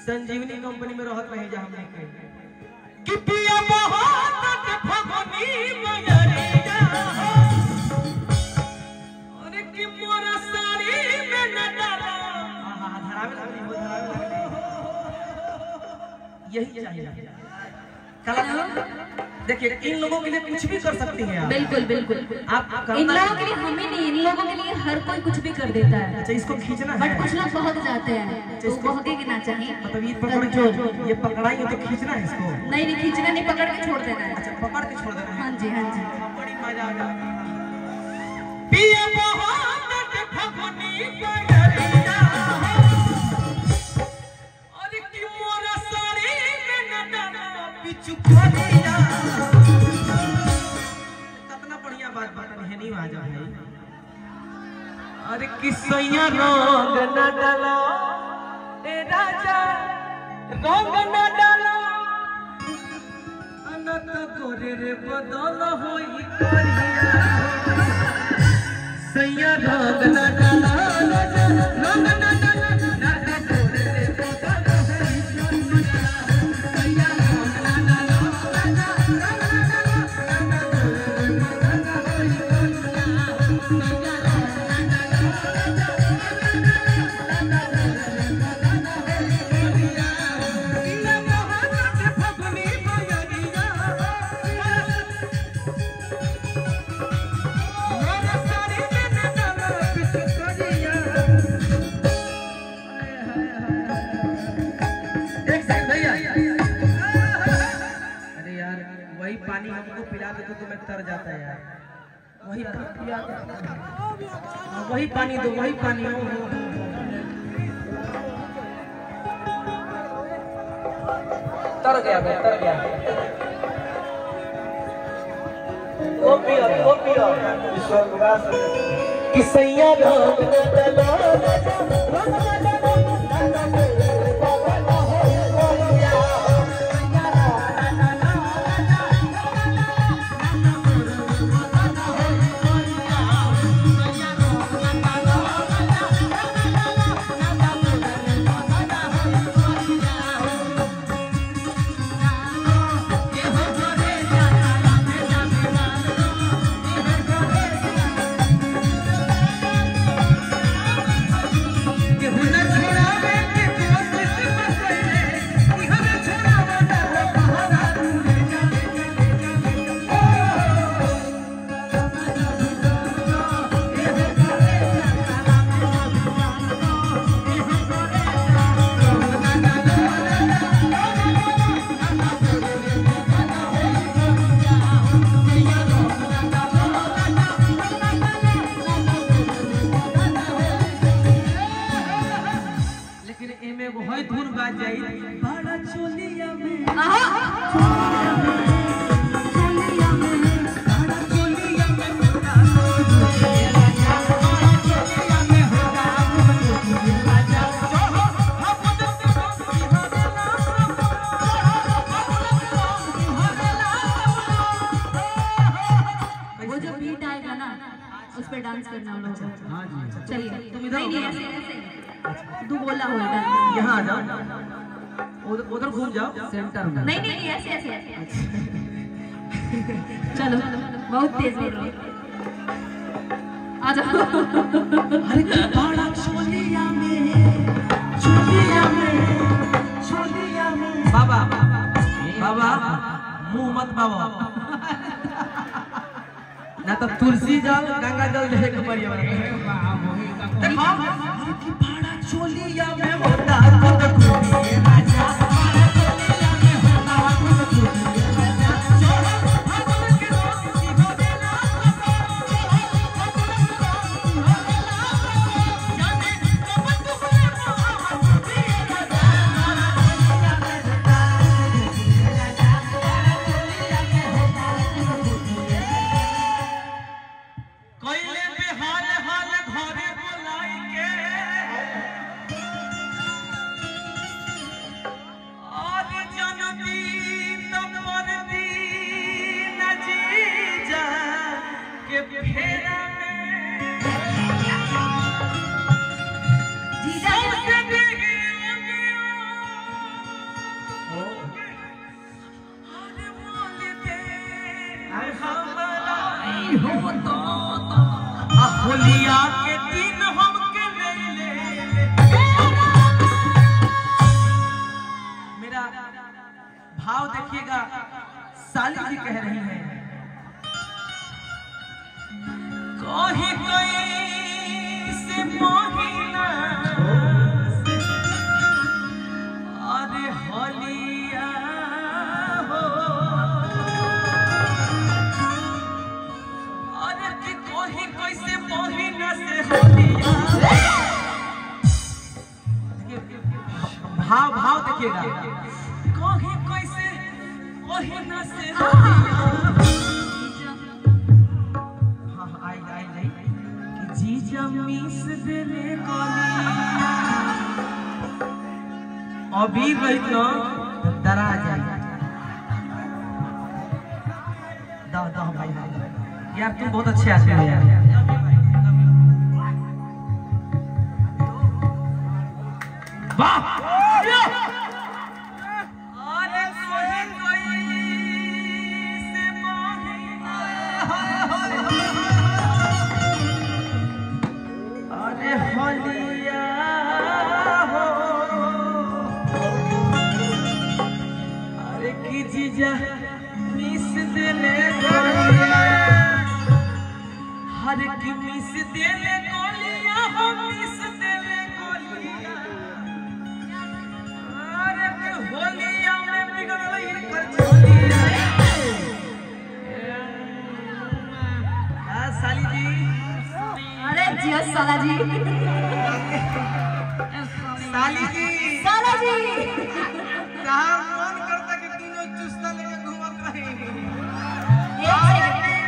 संजीवनी कंपनी में रहत रही जा हमने के कि पिया बहुत भगनी मयरिया अरे कि मोरा साड़ी में न डाला धरावे लगली यही चाहिए देखिए इन लोगों के लिए कुछ भी कर सकती हैं आप। बिल्कुल बिल्कुल आप इन लोगों के लिए हमें नहीं, इन लोगों के लिए हर कोई कुछ भी कर देता है। अच्छा इसको खींचना है बट कुछ लोग बहुत जाते हैं तो बहके के ना चाहिए मतलब ये पकड़ ये पकड़ाएंगे तो खींचना है इसको नहीं खींचना नहीं, पकड़ के छोड़ देना है। अच्छा पकड़ के छोड़ देना है। हाँ जी हाँ जी बड़ी मजा आ जाती पिया बहुत भगनी मयरिया अरे कि मोरा साड़ी में न डाला बिचु खोलिया कितना बढ़िया बात बतानी है नहीं आ जा भाई अरे किसैया रंग न डालो ए राजा रंग न डालो अनत गोरे रे बदल होई करिया सैया रंग न डालो रंग न डालो अनत गोरे रे बदल होई करिया सैया रंग न डालो रंग न डालो अनत गोरे रे बदल होई करिया वही पानी हमको पिला दे तो मैं तर जाता है यार वही पानी दो वही पानी तर गया वो पियो किसैया उस पे डांस करना हम लोग। हाँ जी चलिए तुम इधर दो बोला हो यहाँ आ जाओ उधर घूम जाओ सेंटर में नहीं ऐसे ऐसे चलो बहुत तेज बोल रहे हो आ जाओ अरे बड़ा छोलिया में बाबा मुंह मत बाबा ना तो तुलसी जल गंगा जल देख बढ़िया बड़ा छोलिया में होता राजा आई हो तो होलिया के दिन हमके ले मेरा भाव देखिएगा। साली जी कह रही हैं कहीं कहीं से मोहिना अरे होलिया हो अरे कि कहीं कैसे मोहिना से होलिया। भाव देखिएगा कहीं कैसे मोहिना से होलिया। जीजा मिस देले कोलिया अभी गई तो डरा जाए। दो भाई यार तुम बहुत अच्छे आदमी हो यार। वाह अरे कोई कोई से मोहिना होलिया हो अरे की जीजा मिस देले कोलिया हर की मिस देले कोलिया हो मिस देले कोलिया अरे के होलिया में बिगड़ल कर छोलिया। साली जी अरे जियो साला जी साली जी कहाँ मन करता कि तीनों चुस्ता लेके घूमत रही।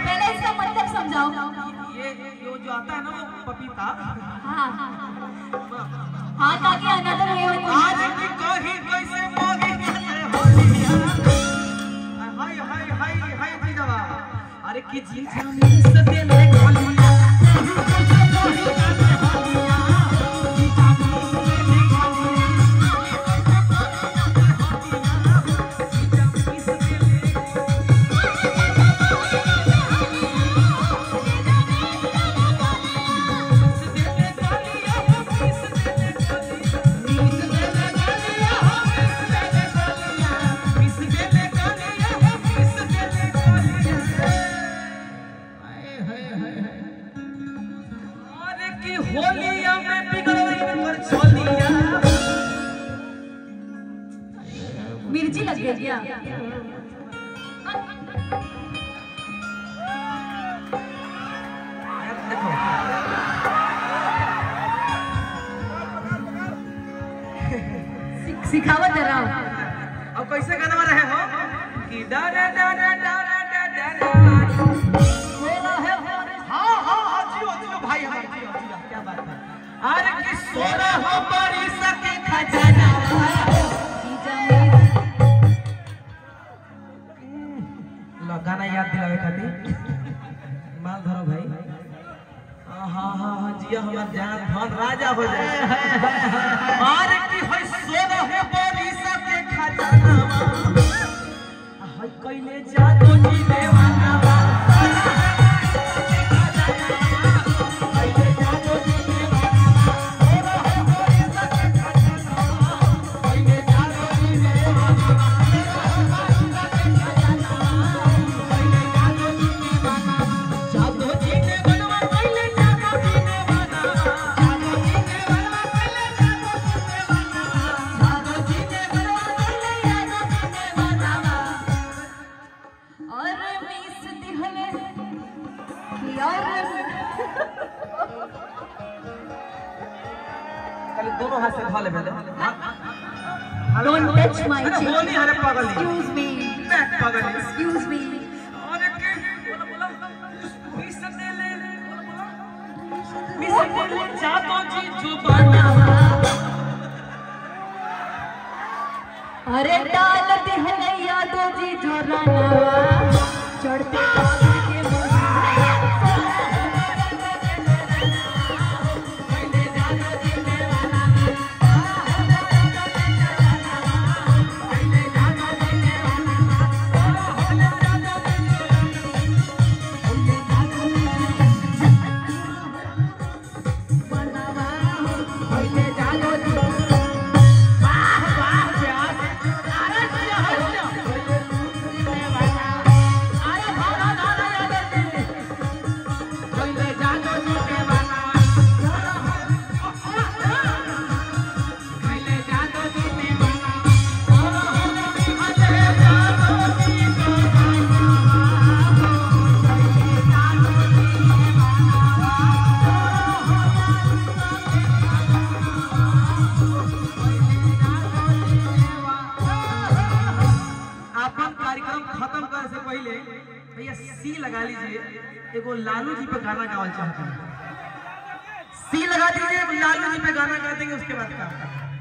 पहले इसका मतलब समझाओ। ये जो आता है ना वो पपीता हाँ ताकि अनदर वे आज की कहीं कैसे मोगी से होलिया हाय हाय हाय हाय जीवा अरे की जीजा मिस देले कोलिया होलिया में बिगड़ल कर छोलिया। मिर्ची लग गई क्या? सिखावत जरा। अब कैसे गाना रहे हो कि डरे डरे डरे डरे हाँ जियो भाई हमारे जियो क्या बात है। अरे कि सोना हो बड़ी सके खजाना गाना याद दिलावे खातिर माल धरो भाई। हाँ जिया हमार जान धन राजा हो जाए। अरे कि होय सोना हो बड़ी सके खजाना हाय कइले जादू जी देवाना दोनों हाथ से खा ले पहले। Don't touch my chin. Holi हरे पागल Excuse me. बैक पागल Excuse me. अरे के बोला मिस देले जातो जी जुबाना अरे डाल दिहले यादो जी जोराना चढ़ते कागज के एगो लालू जी पे गाना गावल चाहते हैं। सी लगा दीजिए, लालू जी पे गाना गा देंगे, उसके बाद का